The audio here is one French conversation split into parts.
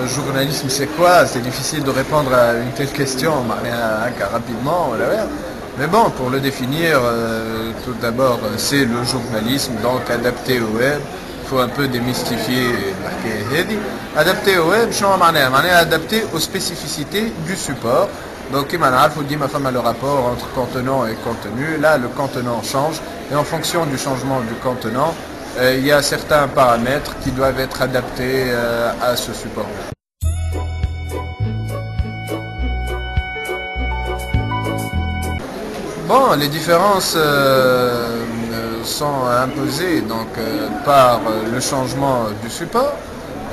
journalisme c'est quoi? C'est difficile de répondre à une telle question rapidement. Mais bon, pour le définir, tout d'abord, c'est le journalisme, donc adapté au web. Il faut un peu démystifier adapté au web, adapté aux spécificités du support. Donc, il faut dire le rapport entre contenant et contenu. Là, le contenant change et en fonction du changement du contenant, il y a certains paramètres qui doivent être adaptés à ce support. Bon, les différences sont imposées donc, par le changement du support.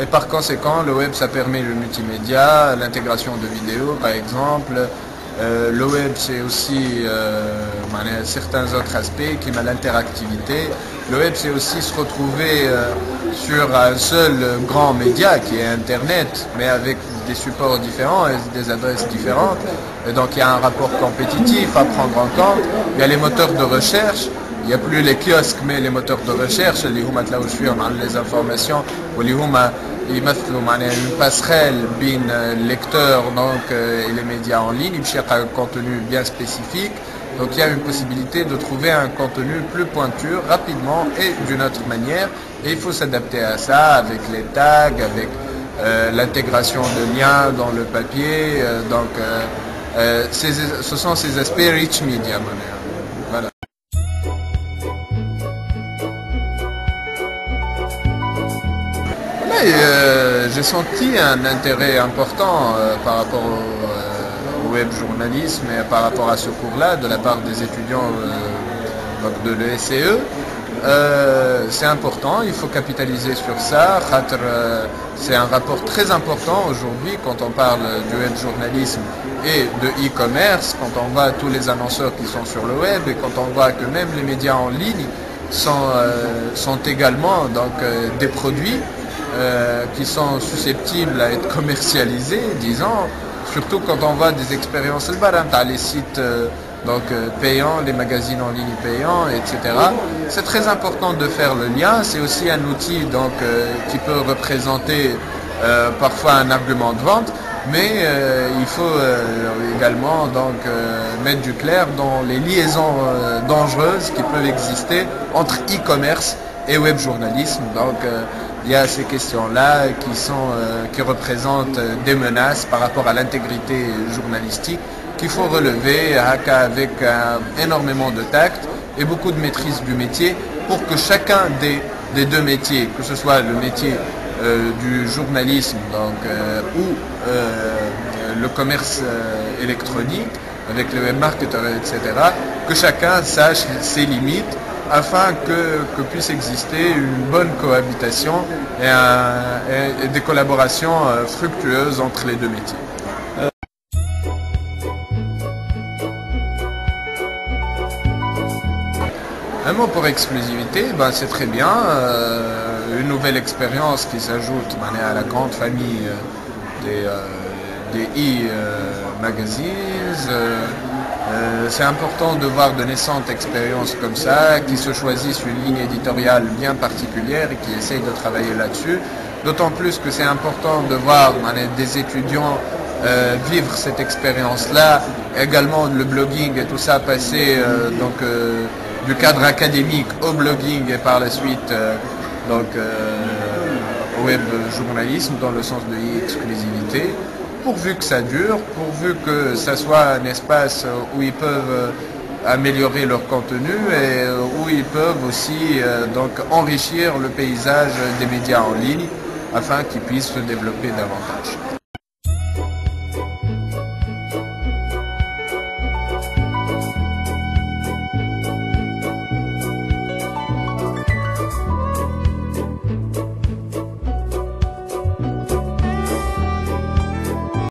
Et par conséquent, le web, ça permet le multimédia, l'intégration de vidéos, par exemple. Le web, c'est aussi certains autres aspects qui ont l'interactivité. Le web, c'est aussi se retrouver sur un seul grand média qui est Internet, mais avec des supports différents et des adresses différentes. Et donc, il y a un rapport compétitif à prendre en compte. Il y a les moteurs de recherche. Il n'y a plus les kiosques, mais les moteurs de recherche, les informations, ils mettent une passerelle entre le lecteur et les médias en ligne, ils cherchent un contenu bien spécifique. Donc il y a une possibilité de trouver un contenu plus pointu, rapidement et d'une autre manière. Et il faut s'adapter à ça avec les tags, avec l'intégration de liens dans le papier. Ce sont ces aspects rich media. Voilà. J'ai senti un intérêt important par rapport au web journalisme et par rapport à ce cours-là de la part des étudiants de l'ESCE. C'est important, il faut capitaliser sur ça. C'est un rapport très important aujourd'hui quand on parle du web journalisme et de e-commerce, quand on voit tous les annonceurs qui sont sur le web et quand on voit que même les médias en ligne sont également des produits qui sont susceptibles à être commercialisés, disons, surtout quand on voit des expériences les sites payants, les magazines en ligne payants, etc. C'est très important de faire le lien. C'est aussi un outil qui peut représenter parfois un argument de vente, mais il faut également mettre du clair dans les liaisons dangereuses qui peuvent exister entre e-commerce et web journalisme. Il y a ces questions-là qui représentent des menaces par rapport à l'intégrité journalistique qu'il faut relever avec énormément de tact et beaucoup de maîtrise du métier pour que chacun des deux métiers, que ce soit le métier du journalisme ou le commerce électronique avec les webmarketeurs, etc., que chacun sache ses limites afin que puisse exister une bonne cohabitation et des collaborations fructueuses entre les deux métiers. Un mot pour exclusivité, c'est très bien, une nouvelle expérience qui s'ajoute à la grande famille des e-magazines. C'est important de voir de naissantes expériences comme ça, qui se choisissent une ligne éditoriale bien particulière et qui essayent de travailler là-dessus. D'autant plus que c'est important de voir des étudiants vivre cette expérience-là, également le blogging et tout ça, passer du cadre académique au blogging et par la suite au web journalisme dans le sens de e-exclusivité. Pourvu que ça dure, pourvu que ça soit un espace où ils peuvent améliorer leur contenu et où ils peuvent aussi enrichir le paysage des médias en ligne afin qu'ils puissent se développer davantage.